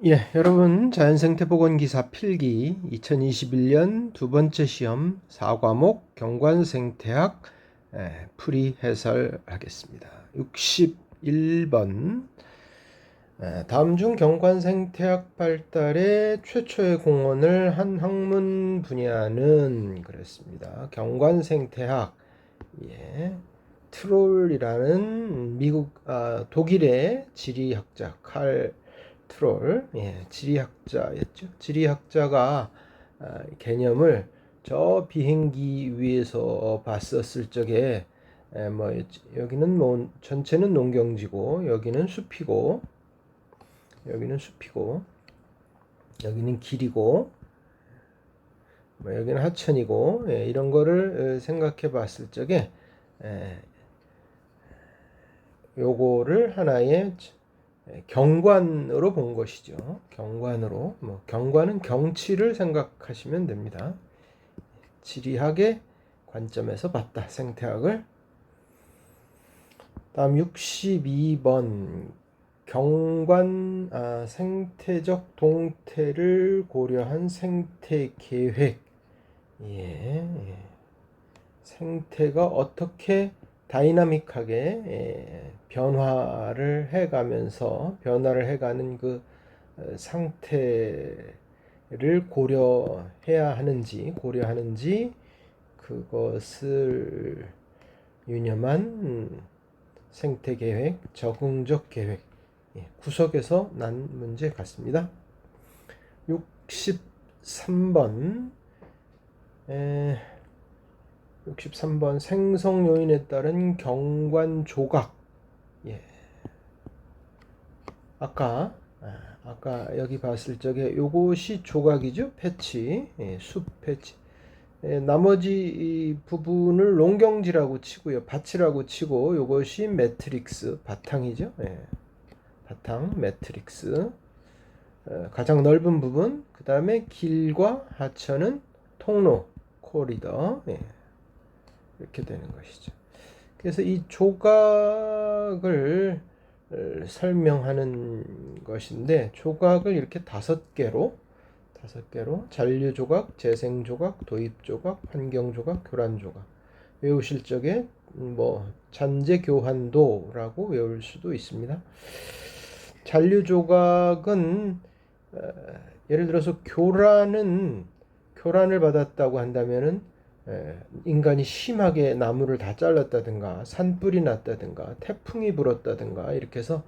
예, 여러분 자연생태보건기사 필기 2021년 두 번째 시험 4과목 경관생태학 풀이 해설하겠습니다. 61번 다음 중 경관생태학 발달에 최초의 공헌을 한 학문 분야는 그랬습니다. 경관생태학 트롤이라는 독일의 지리학자 칼 트롤, 지리학자였죠. 지리학자가 개념을 저 비행기 위에서 봤었을 적에 여기는 전체는 농경지고 여기는 숲이고 여기는 길이고 여기는 하천이고 이런 거를 생각해 봤을 적에 요거를 하나의 경관으로 본 것이죠. 경관으로 경관은 경치를 생각하시면 됩니다. 지리학의 관점에서 봤다. 생태학을. 다음 62번 경관 생태적 동태를 고려한 생태 계획. 생태가 어떻게 다이나믹하게 변화를 해가는 그 상태를 고려하는지 그것을 유념한 생태 계획, 적응적 계획 구석에서 난 문제 같습니다. 63번 63번 생성 요인에 따른 경관 조각. 아까 여기 봤을 적에 요것이 조각이죠. 패치, 숲 패치. 나머지 부분을 농경지라고 치고요. 밭이라고 치고 요것이 매트릭스 바탕이죠. 바탕 매트릭스. 가장 넓은 부분. 그 다음에 길과 하천은 통로 코리더. 이렇게 되는 것이죠. 그래서 이 조각을 설명하는 것인데 조각을 이렇게 다섯 개로 잔류 조각, 재생 조각, 도입 조각, 환경 조각, 교란 조각 외우실 적에 잔재 교환도라고 외울 수도 있습니다. 잔류 조각은 예를 들어서 교란을 받았다고 한다면은 인간이 심하게 나무를 다 잘랐다든가 산불이 났다든가 태풍이 불었다든가 이렇게 해서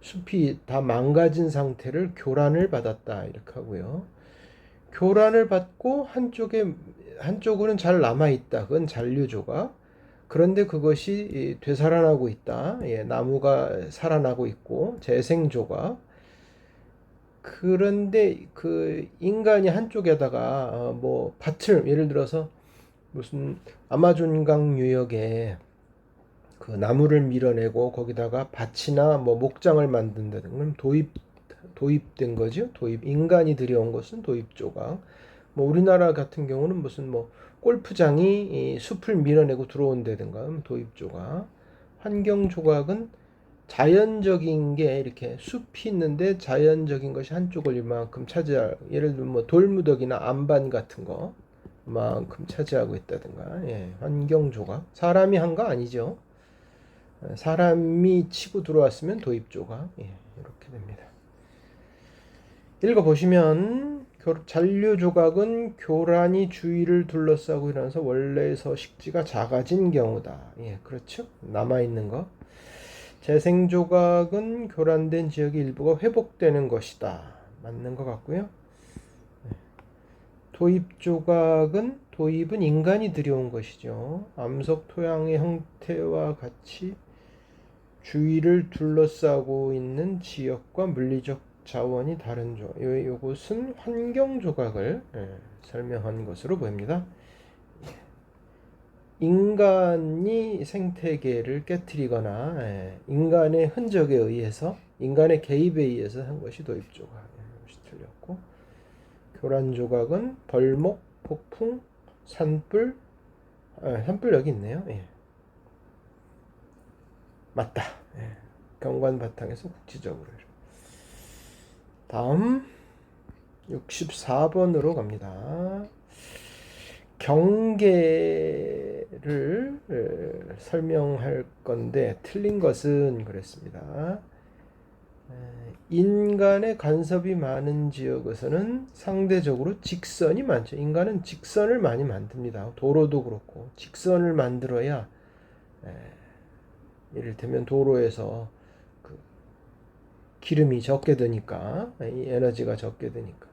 숲이 다 망가진 상태를 교란을 받았다 이렇게 하고요. 교란을 받고 한쪽으로는 잘 남아있다. 그건 잔류조각. 그런데 그것이 되살아나고 있다. 나무가 살아나고 있고 재생조각. 그런데 그 인간이 한쪽에다가 밭을 예를 들어서 무슨 아마존강 유역에 그 나무를 밀어내고 거기다가 밭이나 목장을 만든다든가 도입된 거죠. 인간이 들여온 것은 도입 조각. 우리나라 같은 경우는 무슨 골프장이 숲을 밀어내고 들어온다든가 도입 조각. 환경 조각은 자연적인 게 이렇게 숲이 있는데 자연적인 것이 한쪽을 이만큼 차지할, 예를 들면 돌무더기나 안반 같은 거 만큼 차지하고 있다든가. 환경 조각. 사람이 한 거 아니죠. 사람이 치고 들어왔으면 도입 조각. 이렇게 됩니다. 읽어보시면 잔류 조각은 교란이 주위를 둘러싸고 일어나서 원래 서식지가 작아진 경우다. 그렇죠. 남아있는 거. 재생 조각은 교란된 지역의 일부가 회복되는 것이다. 맞는 것 같고요. 도입은 인간이 들여온 것이죠. 암석 토양의 형태와 같이 주위를 둘러싸고 있는 지역과 물리적 자원이 다른 조각. 요것은 환경 조각을 설명한 것으로 보입니다. 인간이 생태계를 깨뜨리거나 인간의 흔적에 의해서 인간의 개입에 의해서 한 것이 도입 조각. 이것이 틀렸고 교란 조각은 벌목, 폭풍, 산불 여기 있네요. 맞다. 경관 바탕에서 국지적으로. 다음 64번으로 갑니다. 경계를 설명할 건데 틀린 것은 그랬습니다. 인간의 간섭이 많은 지역에서는 상대적으로 직선이 많죠. 인간은 직선을 많이 만듭니다. 도로도 그렇고 직선을 만들어야 이를테면 도로에서 그 기름이 적게 드니까 에너지가 적게 드니까.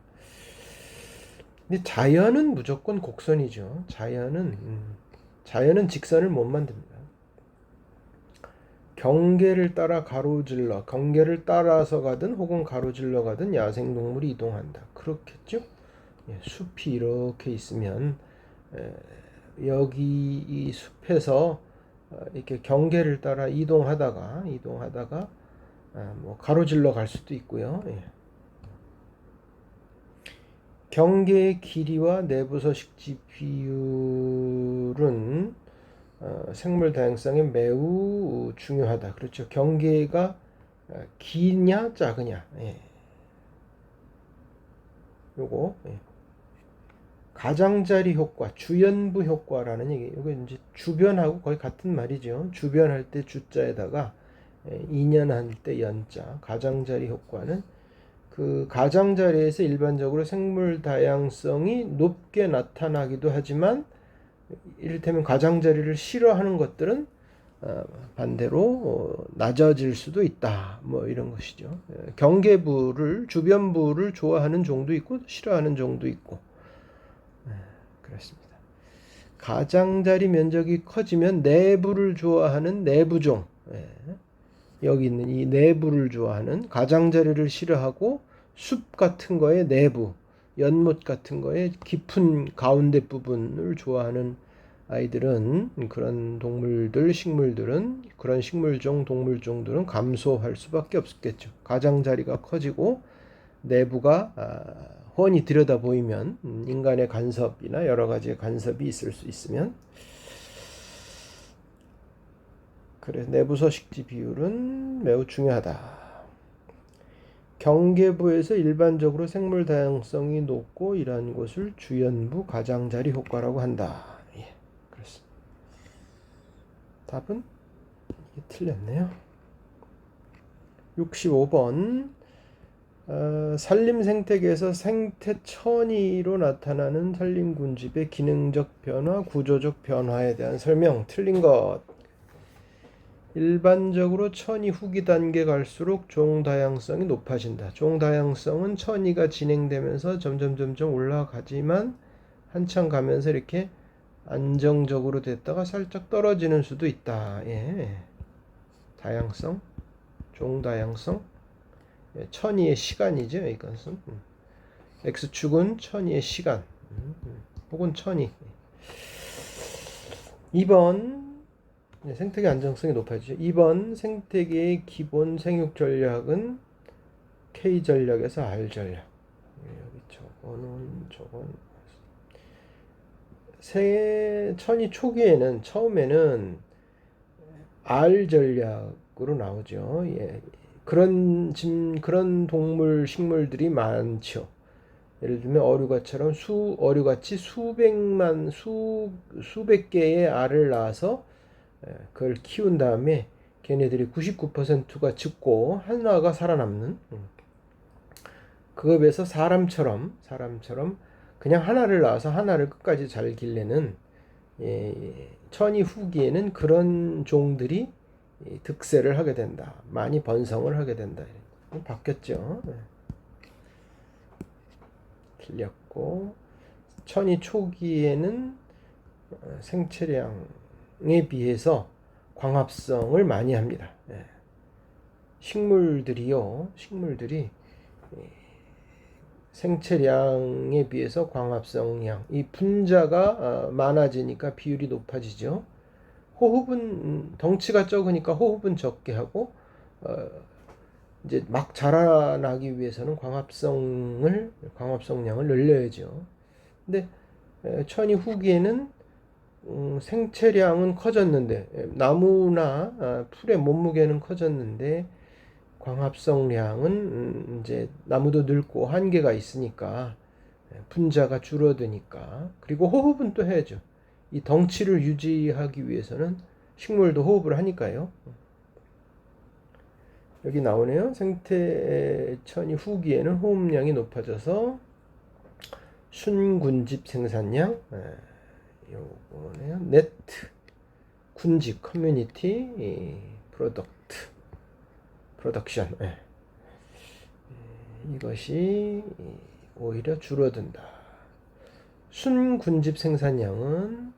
근데 자연은 무조건 곡선이죠. 자연은 직선을 못 만듭니다. 경계를 따라 가로질러, 경계를 따라서 가든 혹은 가로질러 가든 야생동물이 이동한다. 그렇겠죠? 숲이 이렇게 있으면 여기 이 숲에서 이렇게 경계를 따라 이동하다가 뭐 가로질러 갈 수도 있고요. 경계의 길이와 내부 서식지 비율은 생물 다양성에 매우 중요하다. 그렇죠. 경계가 기냐 작으냐. 요거 가장자리 효과, 주연부 효과라는 얘기. 이거 이제 주변하고 거의 같은 말이죠. 주변할 때 주자에다가 인연할 때 연자. 가장자리 효과는 그 가장자리에서 일반적으로 생물 다양성이 높게 나타나기도 하지만 이를테면 가장자리를 싫어하는 것들은 반대로 낮아질 수도 있다. 뭐 이런 것이죠. 경계부를 주변부를 좋아하는 종도 있고 싫어하는 종도 있고 그렇습니다. 가장자리 면적이 커지면 내부를 좋아하는 내부종, 여기 있는 이 내부를 좋아하는 가장자리를 싫어하고 숲 같은 거의 내부, 연못 같은 거의 깊은 가운데 부분을 좋아하는 아이들은 그런 동물들, 식물들은 그런 식물종, 동물종들은 감소할 수밖에 없겠죠. 가장자리가 커지고 내부가 훤히 들여다 보이면 인간의 간섭이나 여러 가지의 간섭이 있을 수 있으면 그래서 내부 서식지 비율은 매우 중요하다. 경계부에서 일반적으로 생물 다양성이 높고 이러한 곳을 주연부 가장자리 효과라고 한다. 그렇습니다. 답은 이게 틀렸네요. 65번 산림 생태계에서 생태 천이로 나타나는 산림군집의 기능적 변화, 구조적 변화에 대한 설명. 틀린 것. 일반적으로 천이 후기 단계 갈수록 종 다양성이 높아진다. 종 다양성은 천이가 진행되면서 점점 올라가지만 한참 가면서 이렇게 안정적으로 됐다가 살짝 떨어지는 수도 있다. 다양성, 종 다양성, 천이의 시간이죠. 이것은 X축은 천이의 시간, 혹은 천이. 2번 생태계 안정성이 높아지죠. 2번 생태계의 기본 생육 전략은 K 전략에서 R 전략. 여기 저건 천이 초기에는 처음에는 R 전략으로 나오죠. 그런 동물 식물들이 많죠. 예를 들면 어류가처럼 어류같이 수백 개의 알을 낳아서 그걸 키운 다음에 걔네들이 99%가 죽고 하나가 살아남는, 그거에 비해서 사람처럼 그냥 하나를 낳아서 하나를 끝까지 잘 길래는 천이 후기에는 그런 종들이 득세를 하게 된다. 많이 번성을 하게 된다. 바뀌었죠. 틀렸고, 천이 초기에는 생체량에 비해서 광합성을 많이 합니다. 식물들이 생체량에 비해서 광합성량, 이 분자가 많아지니까 비율이 높아지죠. 호흡은 덩치가 적으니까 호흡은 적게 하고 이제 막 자라나기 위해서는 광합성량을 늘려야죠. 근데 천이 후기에는 생체량은 커졌는데 나무나 풀의 몸무게는 커졌는데 광합성량은 이제 나무도 늙고 한계가 있으니까 분자가 줄어드니까. 그리고 호흡은 또 해야죠. 이 덩치를 유지하기 위해서는 식물도 호흡을 하니까요. 여기 나오네요. 생태천이 후기에는 호흡량이 높아져서 순군집 생산량, 요거네요. 네트 군집 커뮤니티 프로덕션, 이것이 오히려 줄어든다. 순군집 생산량은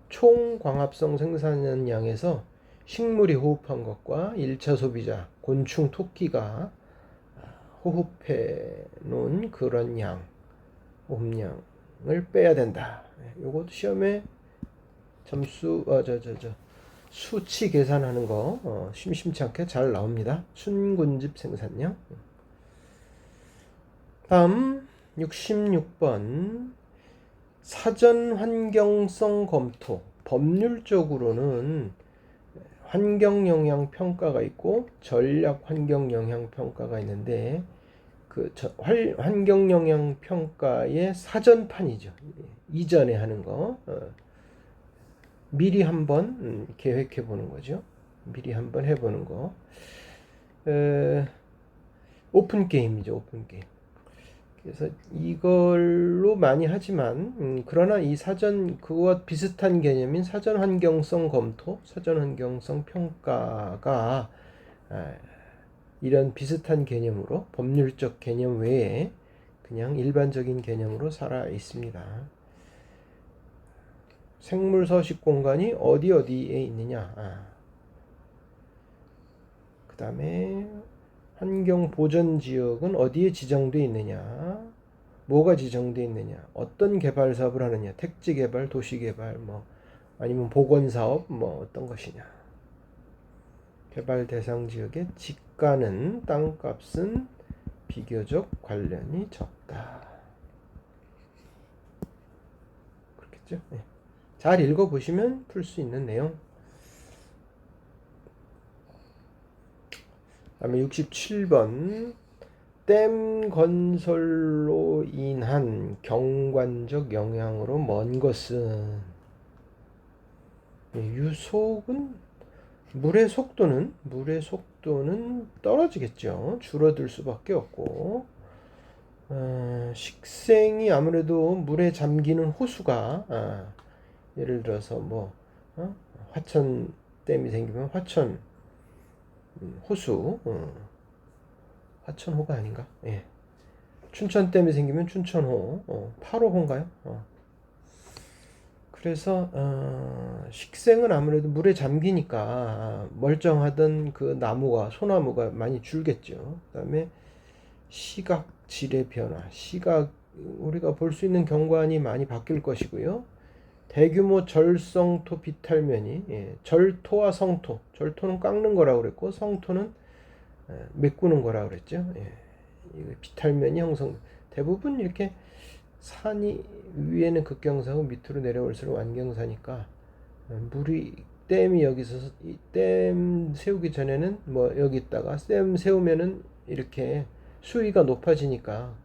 총 광합성 생산량에서 식물이 호흡한 것과 1차 소비자 곤충 토끼가 호흡해 놓은 그런 호흡량을 빼야 된다. 요것도 시험에 점수 수치 계산하는 거 심심치 않게 잘 나옵니다. 순군집 생산량. 다음 66번 사전 환경성 검토. 법률적으로는 환경 영향 평가가 있고 전략 환경 영향 평가가 있는데 그 환경 영향 평가의 사전판이죠. 이전에 하는 거 미리 한번 계획해 보는 거죠. 미리 한번 해보는 거. 오픈 게임이죠. 오픈 게임. 그래서 이걸로 많이 하지만 그러나 이 사전 그와 비슷한 개념인 사전 환경성 검토, 사전 환경성 평가가 이런 비슷한 개념으로 법률적 개념 외에 그냥 일반적인 개념으로 살아 있습니다. 생물 서식 공간이 어디에 있느냐. 그 다음에 환경 보전 지역은 어디에 지정되어 있느냐, 뭐가 지정되어 있느냐, 어떤 개발 사업을 하느냐, 택지 개발, 도시 개발, 아니면 보건 사업, 어떤 것이냐. 개발 대상 지역의 지가는 땅값은 비교적 관련이 적다. 그렇겠죠? 네. 잘 읽어보시면 풀 수 있는 내용. 다음에 67번 댐 건설로 인한 경관적 영향으로 먼 것은 유속은 물의 속도는 떨어지겠죠. 줄어들 수밖에 없고 식생이 아무래도 물에 잠기는 호수가 예를 들어서 화천 댐이 생기면 화천 호수, 화천호가 아닌가? 예. 춘천댐이 생기면 춘천호, 8호호인가요? 그래서 식생은 아무래도 물에 잠기니까 멀쩡하던 그 소나무가 많이 줄겠죠. 그다음에 시각 질의 변화, 우리가 볼 수 있는 경관이 많이 바뀔 것이고요. 대규모 절성토 비탈면이 절토와 성토, 절토는 깎는 거라고 그랬고 성토는 메꾸는 거라고 그랬죠. 비탈면이 형성, 대부분 이렇게 산이 위에는 극경사고 밑으로 내려올수록 완경사니까 댐이 여기 있어서 댐 세우기 전에는 여기 있다가 댐 세우면은 이렇게 수위가 높아지니까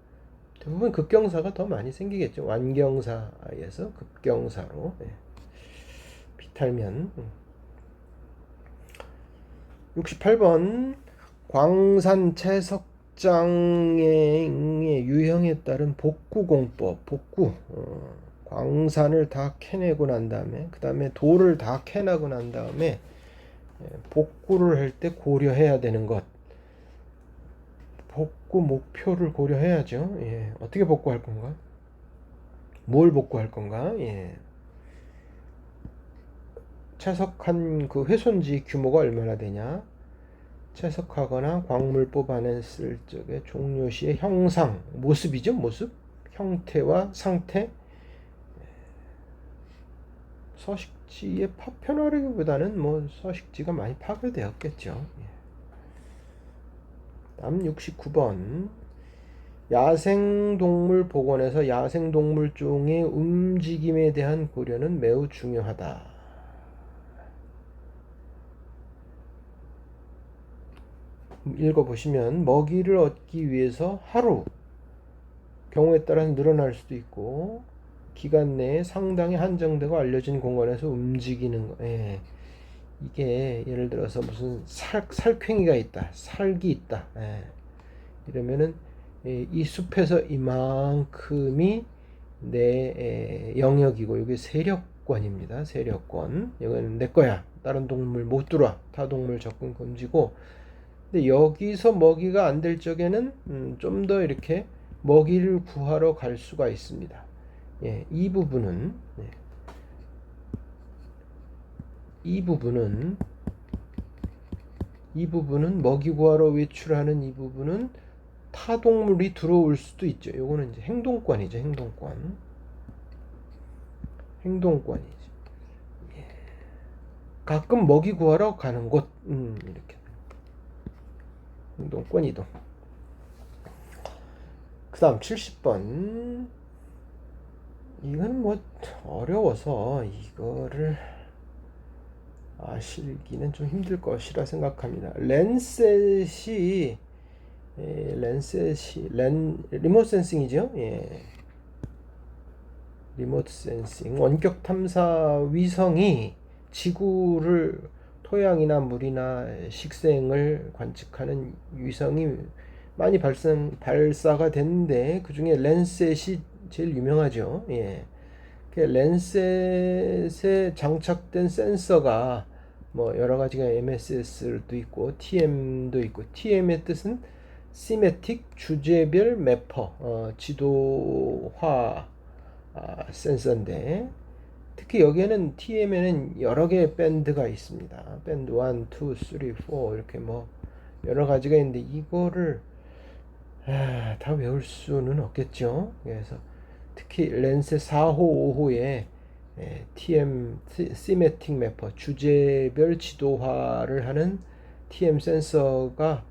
대부분 급경사가 더 많이 생기겠죠. 완경사에서 급경사로. 비탈면. 68번 광산 채석장의 유형에 따른 복구공법. 광산을 다 캐내고 난 다음에 그 다음에 돌을 다 캐내고 난 다음에 복구를 할 때 고려해야 되는 것. 복구 목표를 고려해야죠. 어떻게 복구할 건가? 뭘 복구할 건가? 채석한 그 훼손지 규모가 얼마나 되냐? 채석하거나 광물 뽑아냈을 적에 종료 시의 형상, 모습이죠, 모습. 형태와 상태. 서식지의 파편화라기보다는 서식지가 많이 파괴되었겠죠. 다음 69번 야생동물 복원에서 야생동물 종의 움직임에 대한 고려는 매우 중요하다. 읽어보시면 먹이를 얻기 위해서 하루, 경우에 따라서 늘어날 수도 있고 기간 내에 상당히 한정되고 알려진 공간에서 움직이는 거. 예. 이게 예를 들어서 무슨 살쾡이가 있다, 살기 있다. 예. 이러면은 이 숲에서 이만큼이 내 영역이고 이게 세력권입니다. 세력권. 여기는 내 거야. 다른 동물 못 들어와. 타동물 접근 금지고. 근데 여기서 먹이가 안 될 적에는 좀 더 이렇게 먹이를 구하러 갈 수가 있습니다. 예, 이 부분은 먹이 구하러 외출하는 이 부분은 타동물이 들어올 수도 있죠. 요거는 이제 행동권이죠. 행동권이지. 예. 가끔 먹이 구하러 가는 곳, 이렇게 행동권 이동. 그 다음 70번. 이건 뭐 어려워서 이거를 아시기는 좀 힘들 것이라 생각합니다. 리모트 센싱이죠. 예. 리모트 센싱, 원격 탐사 위성이 지구를, 토양이나 물이나 식생을 관측하는 위성이 많이 발사가 됐는데 그 중에 랜셋이 제일 유명하죠. 예. 랜셋에 장착된 센서가 뭐 여러 가지가 MSS도 있고 TM도 있고, TM의 뜻은 시메틱 주제별 매퍼, 지도화 센서인데, 특히 여기에는 TM에는 여러 개의 밴드가 있습니다. 밴드 1, 2, 3, 4 이렇게 뭐 여러 가지가 있는데 이거를 다 외울 수는 없겠죠. 그래서 특히 랜셋 4호, 5호에 TM 시메틱 매퍼 주제별 지도화를 하는 TM 센서가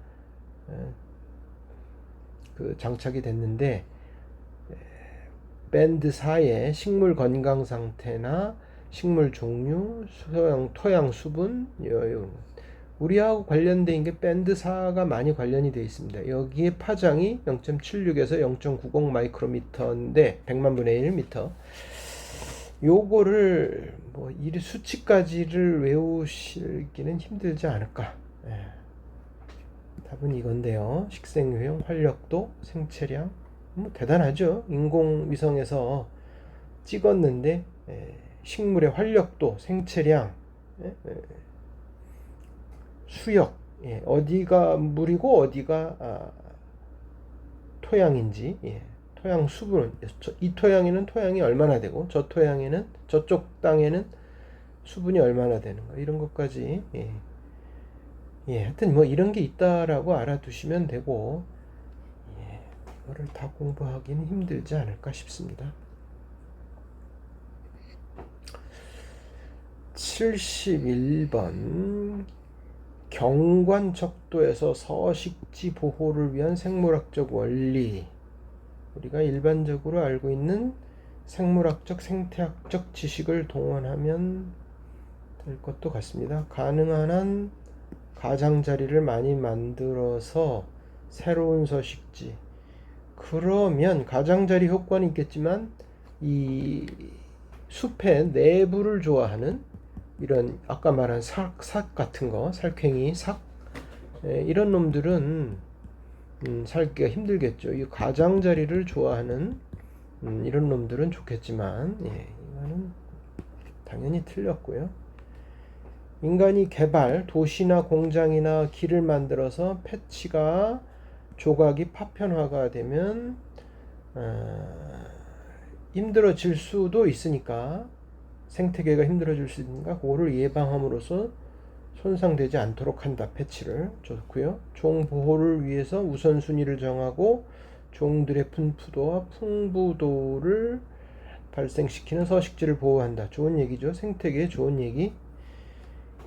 그 장착이 됐는데, 밴드 4의 식물 건강 상태나 식물 종류, 토양 수분, 우리하고 관련된 게 밴드 4가 많이 관련이 되어 있습니다. 여기에 파장이 0.76에서 0.90 마이크로미터인데 100만 분의 1 미터. 요거를 뭐 이 수치까지를 외우시기는 힘들지 않을까. 답은 이건데요. 식생 유형, 활력도, 생체량. 뭐 대단하죠. 인공위성에서 찍었는데 식물의 활력도, 생체량, 수역, 어디가 물이고 어디가 토양인지, 토양 수분, 이 토양에는 토양이 얼마나 되고 저 토양에는, 저쪽 땅에는 수분이 얼마나 되는가, 이런 것까지 하여튼 뭐 이런 게 있다라고 알아두시면 되고, 이거를 다 공부하기는 힘들지 않을까 싶습니다. 71번. 경관 척도에서 서식지 보호를 위한 생물학적 원리. 우리가 일반적으로 알고 있는 생물학적, 생태학적 지식을 동원하면 될 것도 같습니다. 가능한 한 가장자리를 많이 만들어서 새로운 서식지. 그러면 가장자리 효과는 있겠지만 이 숲의 내부를 좋아하는 이런 아까 말한 삭 같은 거, 살쾡이, 이런 놈들은 살기가 힘들겠죠. 이 가장자리를 좋아하는 이런 놈들은 좋겠지만, 이거는 당연히 틀렸고요. 인간이 도시나 공장이나 길을 만들어서 패치가, 조각이 파편화가 되면 힘들어질 수도 있으니까, 생태계가 힘들어질 수 있으니까 그거를 예방함으로써 손상되지 않도록 한다. 패치를. 좋고요. 종 보호를 위해서 우선순위를 정하고 종들의 분포도와 풍부도를 발생시키는 서식지를 보호한다. 좋은 얘기죠. 생태계에 좋은 얘기.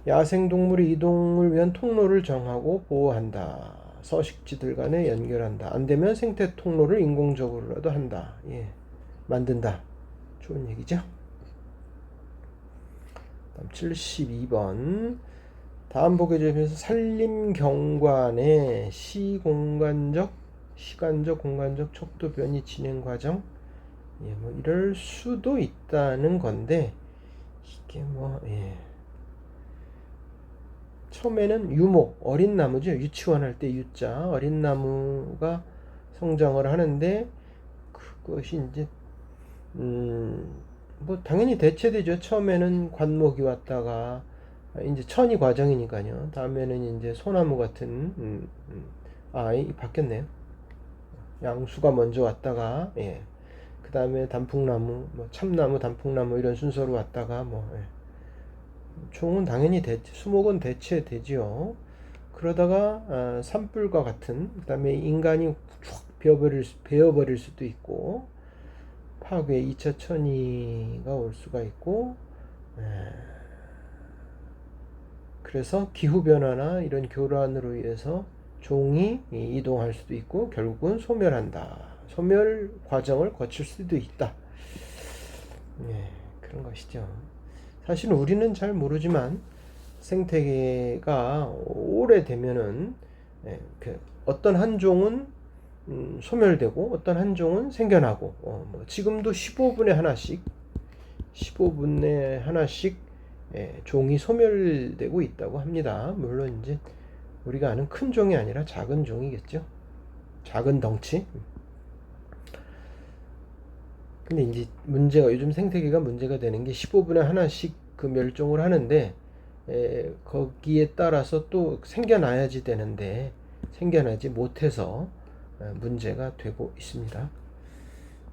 야생동물의 이동을 위한 통로를 정하고 보호한다. 서식지들 간에 연결한다. 안되면 생태 통로를 인공적으로라도 한다. 만든다. 좋은 얘기죠. 72번. 다음 보게 되면서 산림경관의 시공간적, 시간적, 공간적 척도 변이 진행 과정, 예, 뭐 이럴 수도 있다는 건데 이게 뭐 예. 처음에는 유목, 어린 나무죠. 유치원 할 때 유자, 어린 나무가 성장을 하는데 그것이 이제 뭐 당연히 대체되죠. 처음에는 관목이 왔다가 이제 천이 과정이니까요. 다음에는 이제 소나무 같은 바뀌었네요. 양수가 먼저 왔다가 예. 그 다음에 단풍나무, 뭐 참나무, 단풍나무 이런 순서로 왔다가 뭐 예. 종은 당연히 수목은 대체되지요. 그러다가 산불과 같은 그다음에 인간이 쭉 베어버릴 수도 있고 파괴 2차 천이가 올 수가 있고 그래서 기후변화나 이런 교란으로 인해서 종이 이동할 수도 있고 결국은 소멸한다. 소멸 과정을 거칠 수도 있다. 예, 그런 것이죠. 사실 우리는 잘 모르지만 생태계가 오래되면은 어떤 한 종은 소멸되고 어떤 한 종은 생겨나고 뭐 지금도 15분에 하나씩 종이 소멸되고 있다고 합니다. 물론 이제 우리가 아는 큰 종이 아니라 작은 종이겠죠. 작은 덩치. 근데 이제 문제가 요즘 생태계가 문제가 되는 게 15분에 하나씩 그 멸종을 하는데 거기에 따라서 또 생겨나야지 되는데 생겨나지 못해서 문제가 되고 있습니다.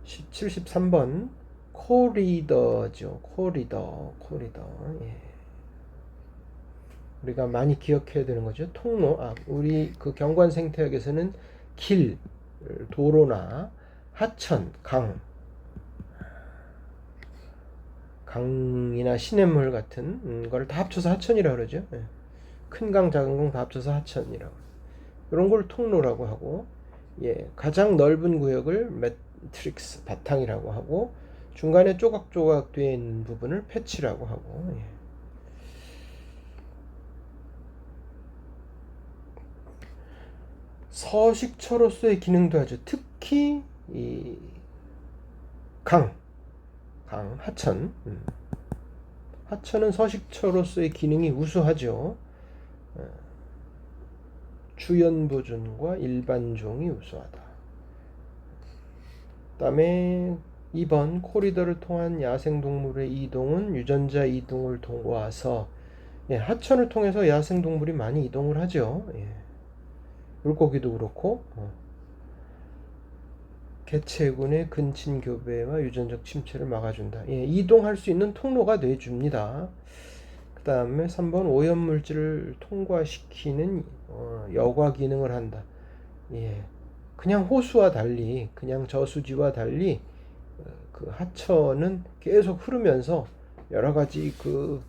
73번 코리더죠. 코리더. 예. 우리가 많이 기억해야 되는 거죠. 통로. 우리 그 경관 생태학에서는 길, 도로나 하천, 강이나 시냇물 같은 거를 다 합쳐서 하천이라고 그러죠. 예. 큰 강, 작은 강 다 합쳐서 하천이라고. 이런 걸 통로라고 하고, 예, 가장 넓은 구역을 매트릭스, 바탕이라고 하고, 중간에 조각조각 되어 있는 부분을 패치라고 하고, 예. 서식처로서의 기능도 하죠. 특히 이 하천. 하천은 서식처로서의 기능이 우수하죠. 주연보존과 일반종이 우수하다. 그 다음에 2번 코리더를 통한 야생동물의 이동은 유전자 이동을 도와서 하천을 통해서 야생동물이 많이 이동을 하죠. 물고기도 그렇고 개체군의 근친교배와 유전적 침체를 막아준다. 이동할 수 있는 통로가 돼줍니다. 그 다음에 3번 오염물질을 통과시키는 여과 기능을 한다. 그냥 호수와 달리, 그냥 저수지와 달리 그 하천은 계속 흐르면서 여러 가지 그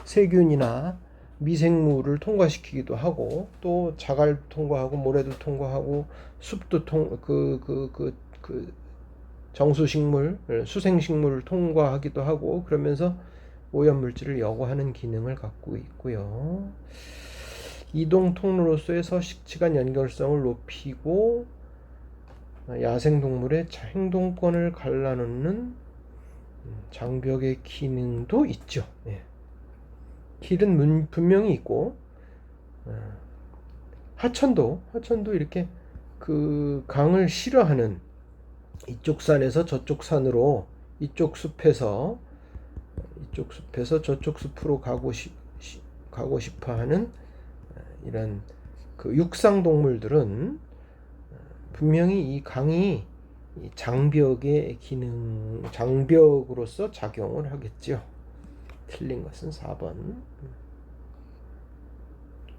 세균이나 미생물을 통과시키기도 하고 또 자갈도 통과하고 모래도 통과하고 숲도 정수식물, 수생식물을 통과하기도 하고 그러면서 오염물질을 여과하는 기능을 갖고 있고요. 이동 통로로서의 서식지간 연결성을 높이고 야생동물의 행동권을 갈라놓는 장벽의 기능도 있죠. 길은 분명히 있고 하천도 이렇게 그 강을 싫어하는 이쪽 산에서 저쪽 산으로 이쪽 숲에서 저쪽 숲으로 가고 싶어하는 이런 그 육상 동물들은 분명히 이 강이 장벽의 기능, 장벽으로서 작용을 하겠죠. 틀린 것은 4번.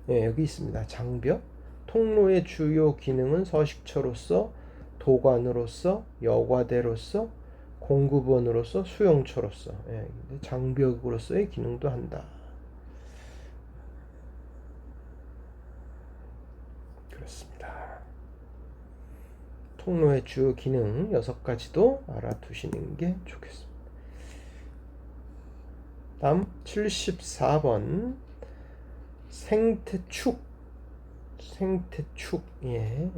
여기 있습니다. 장벽. 통로의 주요 기능은 서식처로서, 도관으로서, 여과대로서, 공급원으로서, 수용처로서, 장벽으로서의 기능도 한다. 그렇습니다. 통로의 주요 기능 6가지도 알아두시는 게 좋겠습니다. 다음 74번 생태축, 생태축, 예.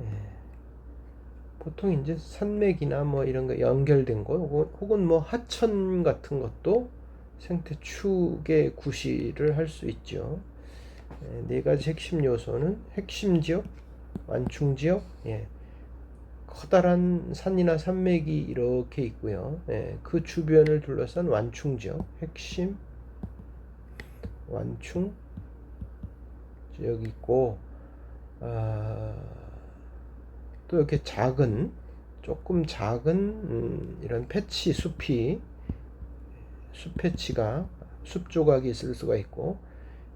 보통 이제 산맥이나 뭐 이런 거 연결된 거, 혹은 뭐 하천 같은 것도 생태축의 구실을 할 수 있죠. 네 가지 핵심 요소는 핵심 지역, 완충 지역, 예. 커다란 산이나 산맥이 이렇게 있고요. 예. 그 주변을 둘러싼 완충 지역, 핵심 완충 지역이 있고, 또 이렇게 조금 작은 이런 패치 숲 패치가 숲 조각이 있을 수가 있고,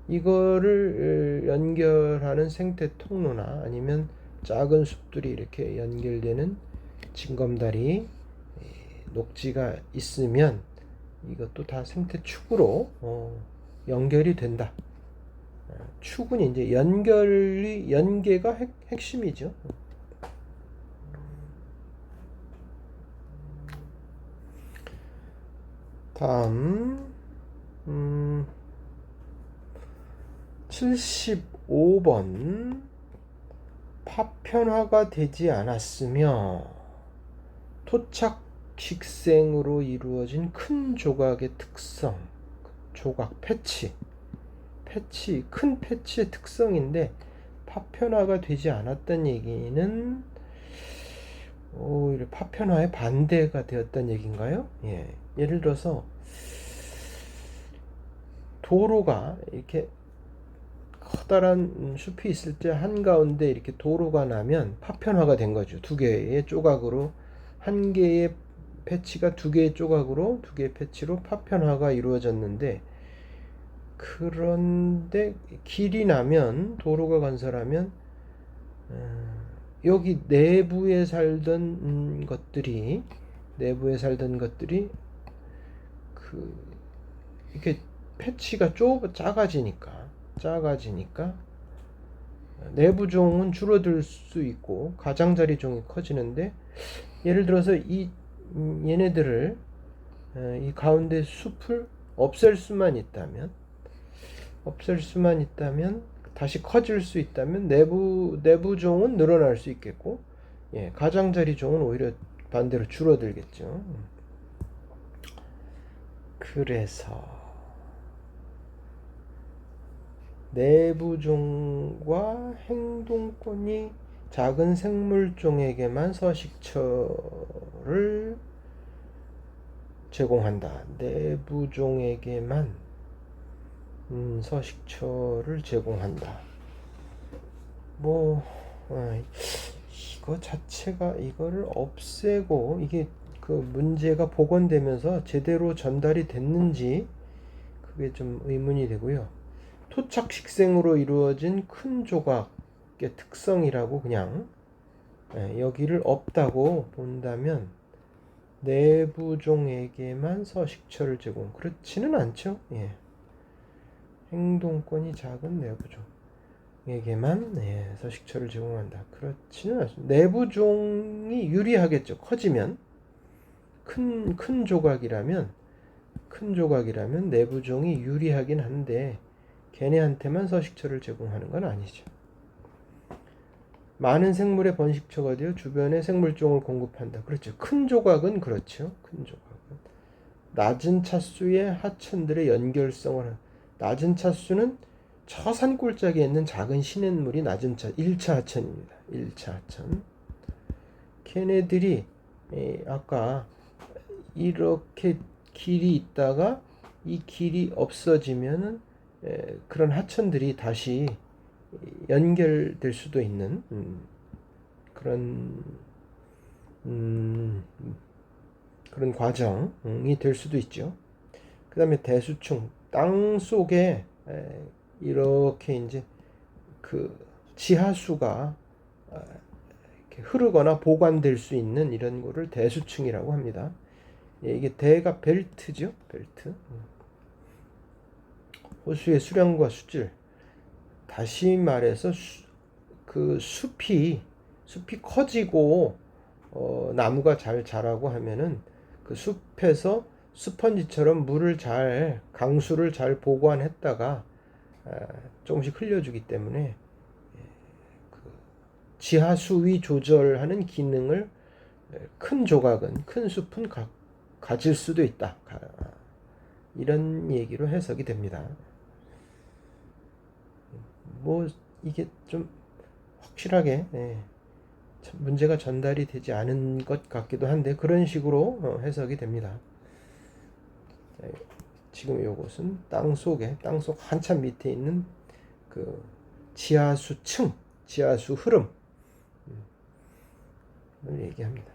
이거를 연결하는 생태 통로나 아니면 작은 숲들이 이렇게 연결되는 징검다리, 녹지가 있으면 이것도 다 생태축으로 연결이 된다. 축은 이제 연계가 핵심이죠. 다음 75번 파편화가 되지 않았으며 토착 식생으로 이루어진 큰 조각의 특성, 조각 큰 패치의 특성인데 파편화가 되지 않았던 얘기는 오히려 파편화의 반대가 되었던 얘기인가요? 예. 예를 들어서 도로가 이렇게 커다란 숲이 있을 때 한가운데 이렇게 도로가 나면 파편화가 된 거죠. 두 개의 조각으로, 한 개의 패치가 두 개의 조각으로, 두 개의 패치로 파편화가 이루어졌는데, 그런데 길이 나면, 도로가 건설하면 여기 내부에 살던 것들이 이렇게 패치가 작아지니까 내부 종은 줄어들 수 있고 가장자리 종이 커지는데, 예를 들어서 얘네들을 이 가운데 숲을 없앨 수만 있다면 다시 커질 수 있다면 내부 종은 늘어날 수 있겠고, 예, 가장자리 종은 오히려 반대로 줄어들겠죠. 그래서 내부종과 행동권이 작은 생물종에게만 서식처를 제공한다. 내부종에게만 서식처를 제공한다. 이거 자체가, 이거를 없애고 이게 그 문제가 복원되면서 제대로 전달이 됐는지 그게 좀 의문이 되고요. 토착 식생으로 이루어진 큰 조각의 특성이라고 그냥 여기를 없다고 본다면 내부종에게만 서식처를 제공, 그렇지는 않죠. 예. 행동권이 작은 내부종에게만 서식처를 제공한다, 그렇지는 않습니다. 내부종이 유리하겠죠. 커지면 큰 조각이라면 내부종이 유리하긴 한데 걔네한테만 서식처를 제공하는 건 아니죠. 많은 생물의 번식처가 되어 주변에 생물종을 공급한다. 그렇죠. 큰 조각은 그렇죠. 큰 조각은 낮은 차수의 하천들의 연결성을, 낮은 차수는 저 산골짜기에 있는 작은 시냇물이 낮은 1차 하천입니다. 1차 하천. 걔네들이 아까 이렇게 길이 있다가 이 길이 없어지면은 그런 하천들이 다시 연결될 수도 있는 그런 과정이 될 수도 있죠. 그 다음에 대수충, 땅 속에 이렇게 이제 그 지하수가 이렇게 흐르거나 보관될 수 있는 이런 거를 대수층이라고 합니다. 이게 대가 벨트죠, 벨트. 호수의 수량과 수질. 다시 말해서 그 숲이 커지고 나무가 잘 자라고 하면은 그 숲에서 스펀지처럼 강수를 잘 보관했다가 조금씩 흘려주기 때문에 그 지하 수위 조절하는 기능을 큰 조각은 큰 숲은 가질 수도 있다. 이런 얘기로 해석이 됩니다. 뭐 이게 좀 확실하게 문제가 전달이 되지 않은 것 같기도 한데 그런 식으로 해석이 됩니다. 지금 이것은 땅속 한참 밑에 있는 그 지하수층, 지하수 흐름을 얘기합니다.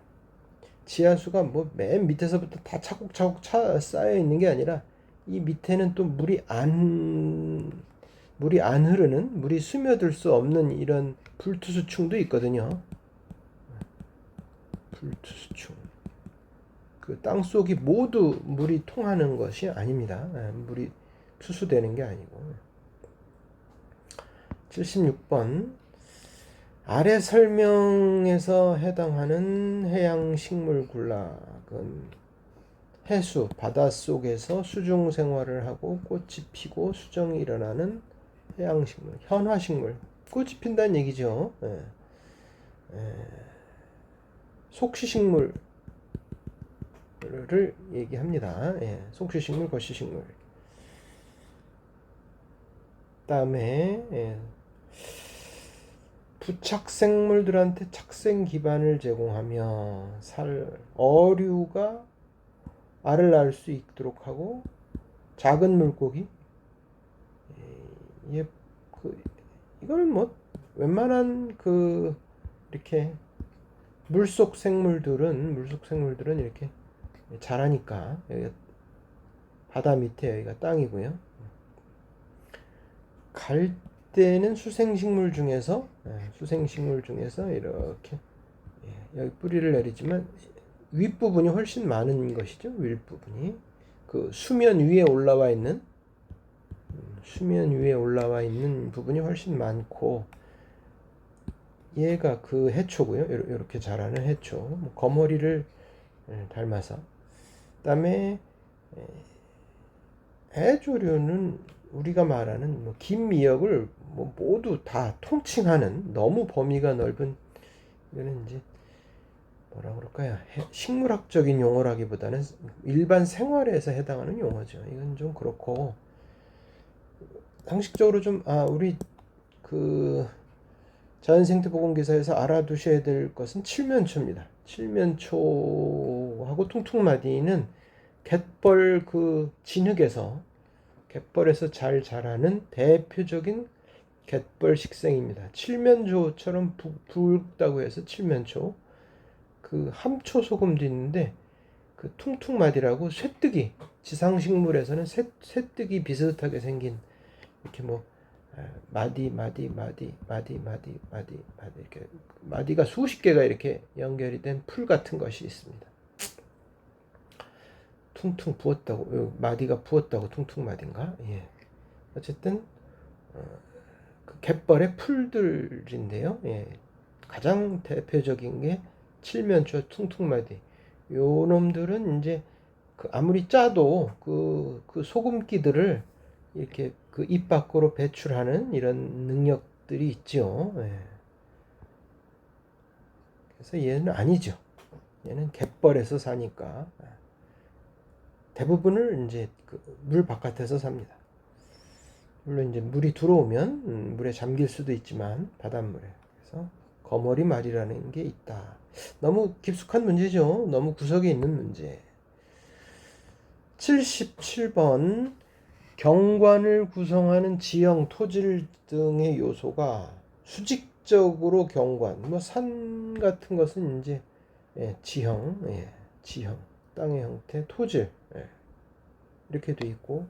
지하수가 뭐 맨 밑에서부터 다 차곡차곡 쌓여 있는 게 아니라 이 밑에는 또 물이 안 흐르는, 물이 스며들 수 없는 이런 불투수층도 있거든요. 불투수층. 그 땅속이 모두 물이 통하는 것이 아닙니다. 물이 투수되는 게 아니고. 76번. 아래 설명에서 해당하는 해양식물 군락은 해수, 바닷속에서 수중 생활을 하고 꽃이 피고 수정이 일어나는 해양식물, 현화식물, 꽃이 핀다는 얘기죠. 속시식물을 얘기합니다. 속시식물, 거시식물. 다음에 부착생물들한테 착생 기반을 제공하며 어류가 알을 낳을 수 있도록 하고 작은 물고기 이걸 뭐 웬만한 이렇게 물속 생물들은 이렇게 자라니까. 여기가 바다 밑에 여기가 땅이고요. 갈 때는 수생식물 중에서 이렇게 여기 뿌리를 내리지만 윗부분이 훨씬 많은 것이죠. 윗부분이 그 수면 위에 올라와 있는 부분이 훨씬 많고, 얘가 그 해초고요. 이렇게 자라는 해초, 거머리를 닮아서. 그다음에 해조류는 우리가 말하는 긴 미역을 모두 다 통칭하는, 너무 범위가 넓은, 이거는 이제 뭐라 그럴까요? 식물학적인 용어라기보다는 일반 생활에서 해당하는 용어죠. 이건 좀 그렇고, 상식적으로 좀 우리 자연생태보건기사에서 알아두셔야 될 것은 칠면초입니다. 칠면초하고 퉁퉁마디는 갯벌 갯벌에서 잘 자라는 대표적인 갯벌 식생입니다. 칠면조처럼 붉다고 해서 칠면초. 함초 소금도 있는데 퉁퉁마디라고 쇠뜨기, 지상식물에서는 쇠뜨기 비슷하게 생긴 이렇게 마디 이렇게 마디가 수십 개가 이렇게 연결이 된 풀 같은 것이 있습니다. 퉁퉁 부었다고, 마디가 부었다고 퉁퉁마디인가? 어쨌든 갯벌의 풀들인데요. 가장 대표적인 게 칠면초, 퉁퉁마디. 요 놈들은 이제 아무리 짜도 그 소금기들을 이렇게 입 밖으로 배출하는 이런 능력들이 있죠. 그래서 얘는 아니죠. 얘는 갯벌에서 사니까 대부분을 이제 물 바깥에서 삽니다. 물론 이제 물이 들어오면 물에 잠길 수도 있지만, 바닷물에. 그래서 거머리말이라는 게 있다. 너무 깊숙한 문제죠. 너무 구석에 있는 문제. 77번. 경관을 구성하는 지형, 토질 등의 요소가 수직적으로 경관, 산 같은 것은 이제 지형, 땅의 형태, 토질 이렇게 돼 있고,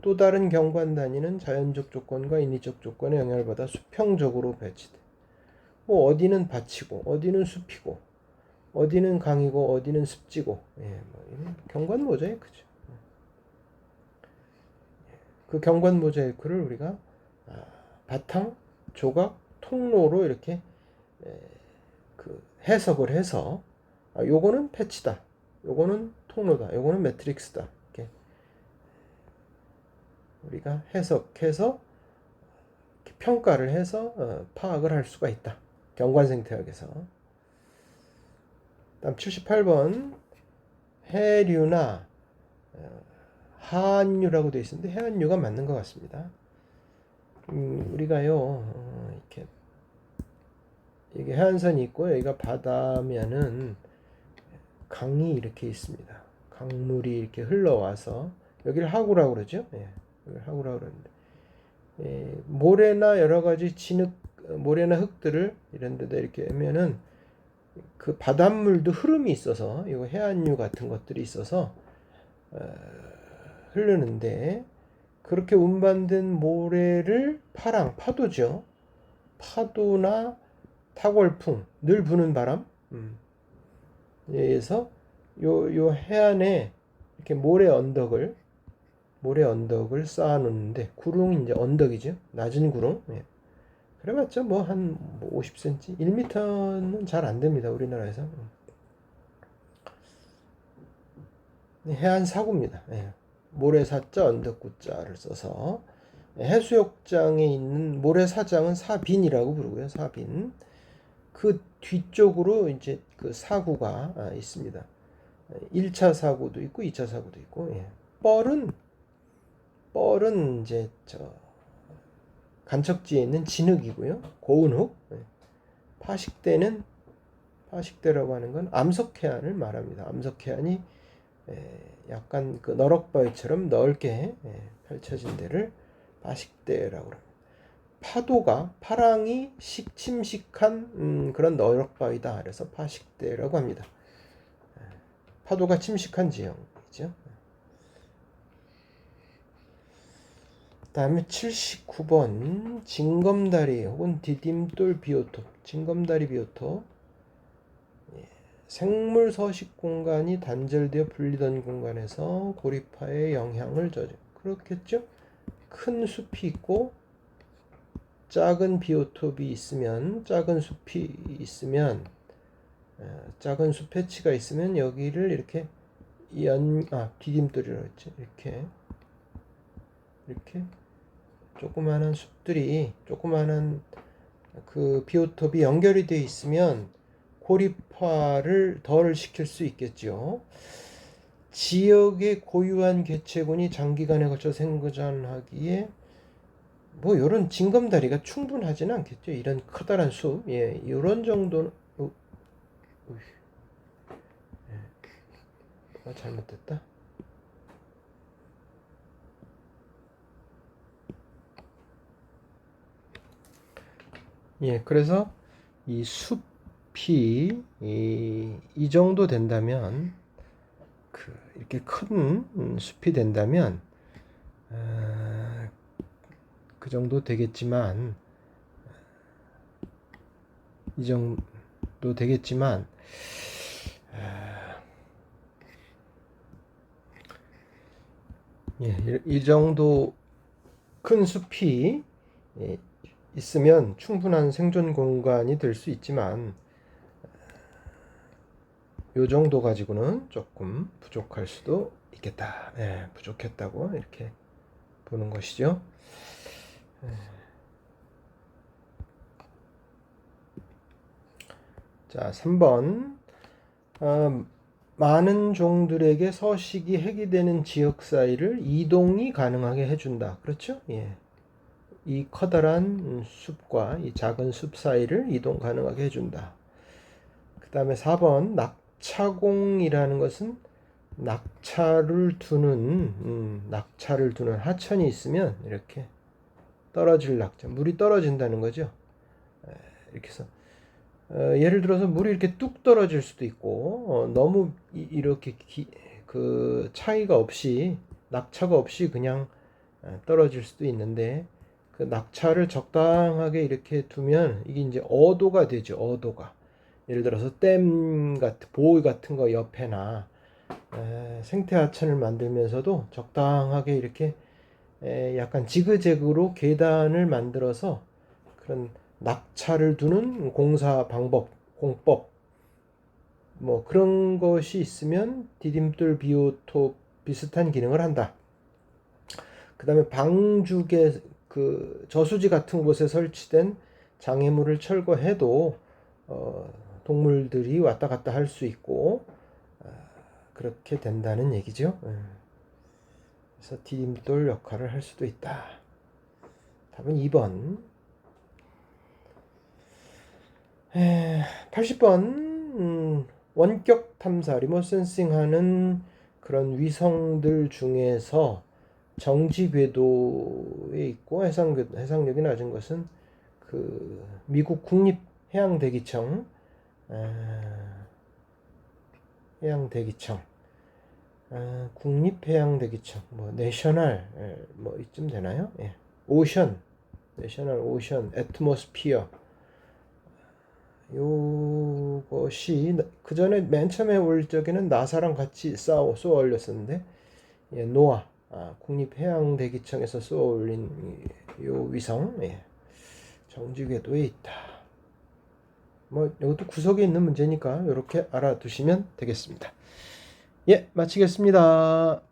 또 다른 경관 단위는 자연적 조건과 인위적 조건에 영향을 받아 수평적으로 배치돼. 어디는 밭이고, 어디는 숲이고, 어디는 강이고, 어디는 습지고, 경관 모자이크죠. 그 경관 모자이크를 우리가 바탕, 조각, 통로로 이렇게 해석을 해서 요거는 패치다, 요거는 통로다, 요거는 매트릭스다, 이렇게 우리가 해석해서 평가를 해서 파악을 할 수가 있다. 경관생태학에서. 다음 78번 해류나 하한류라고 되어 있는데 해안류가 맞는 것 같습니다. 우리가요 이렇게 이게 해안선이 있고 여기가 바다면은 강이 이렇게 있습니다. 강물이 이렇게 흘러와서 여기를 하구라고 그러죠. 예, 여기를 하구라고 그러는데 모래나 여러 가지 진흙, 모래나 흙들을 이런 데다 이렇게 하면은 그 바닷물도 흐름이 있어서 이거 해안류 같은 것들이 있어서 흐르는데 그렇게 운반된 모래를 파도죠. 파도나 타골풍, 늘 부는 바람, 에서 요 해안에 이렇게 모래 언덕을 쌓아 놓는데 구릉이 이제 언덕이죠. 낮은 구릉. 예. 그래봤자 뭐 한 50cm, 1m는 잘 안 됩니다. 우리나라에서. 해안 사구입니다. 예. 모래사자 언덕구자를 써서 해수욕장에 있는 모래사장은 사빈이라고 부르고요. 사빈. 그 뒤쪽으로 이제 그 사구가 있습니다. 1차 사구도 있고 2차 사구도 있고. 예. 뻘은 이제 간척지에 있는 진흙이고요. 고운 흙. 예. 파식대라고 하는 건 암석해안을 말합니다. 암석해안이 약간 그 너럭바위처럼 넓게 펼쳐진 데를 파식대라고 합니다. 파랑이 침식한 그런 너럭바위다. 그래서 파식대라고 합니다. 파도가 침식한 지형이죠. 다음에 79번 징검다리 혹은 디딤돌 비오톱. 징검다리 비오톱. 생물 서식 공간이 단절되어 분리된 공간에서 고리파의 영향을 저지. 그렇겠죠? 큰 숲이 있고 작은 비오톱이 있으면 작은 숲 패치가 있으면 여기를 이렇게 디딤돌이라고 했죠. 이렇게 조그마한 그 비오톱이 연결이 되어 있으면 고립화를 덜 시킬 수 있겠죠. 지역의 고유한 개체군이 장기간에 걸쳐 생존하기에 뭐 이런 징검다리가 충분하지는 않겠죠. 이런 커다란 숲, 이런 정도는 잘못됐다. 그래서 이 숲이 이 정도 된다면 이렇게 큰 숲이 된다면 그 정도 되겠지만 이 정도 되겠지만 이 정도 큰 숲이 있으면 충분한 생존 공간이 될 수 있지만 요 정도 가지고는 조금 부족할 수도 있겠다. 부족했다고 이렇게 보는 것이죠. 자, 3번 많은 종들에게 서식이 해기되는 지역 사이를 이동이 가능하게 해준다. 그렇죠? 이 커다란 숲과 이 작은 숲 사이를 이동 가능하게 해준다. 그 다음에 4번 낙차공이라는 것은 낙차를 두는 하천이 있으면 이렇게 떨어질 낙차, 물이 떨어진다는 거죠. 이렇게 해서 예를 들어서 물이 이렇게 뚝 떨어질 수도 있고 너무 이렇게 그 차이가 없이 낙차가 없이 그냥 떨어질 수도 있는데 그 낙차를 적당하게 이렇게 두면 이게 이제 어도가 되죠. 어도가 예를 들어서 댐 같은 보호 같은 거 옆에나 생태하천을 만들면서도 적당하게 이렇게 약간 지그재그로 계단을 만들어서 그런 낙차를 두는 공법 뭐 그런 것이 있으면 디딤돌 비오톱 비슷한 기능을 한다. 그 다음에 그 저수지 같은 곳에 설치된 장애물을 철거해도 동물들이 왔다 갔다 할 수 있고 그렇게 된다는 얘기죠. 그래서 디딤돌 역할을 할 수도 있다. 답은 2번. 80번. 원격 탐사, 리모트 센싱하는 그런 위성들 중에서 정지 궤도에 있고 해상력이 낮은 것은 그 미국 국립해양대기청 해양대기청 국립해양대기청 뭐 내셔널 뭐 이쯤 되나요? 예. 오션 내셔널 오션 애트모스피어 요것이 그 전에 맨 처음에 올 적에는 나사랑 같이 쏘아 올렸었는데 예, 노아 국립해양대기청에서 쏘아 올린 요 위성 정지 궤도에 있다. 뭐 이것도 구석에 있는 문제니까 이렇게 알아두시면 되겠습니다. 예, 마치겠습니다.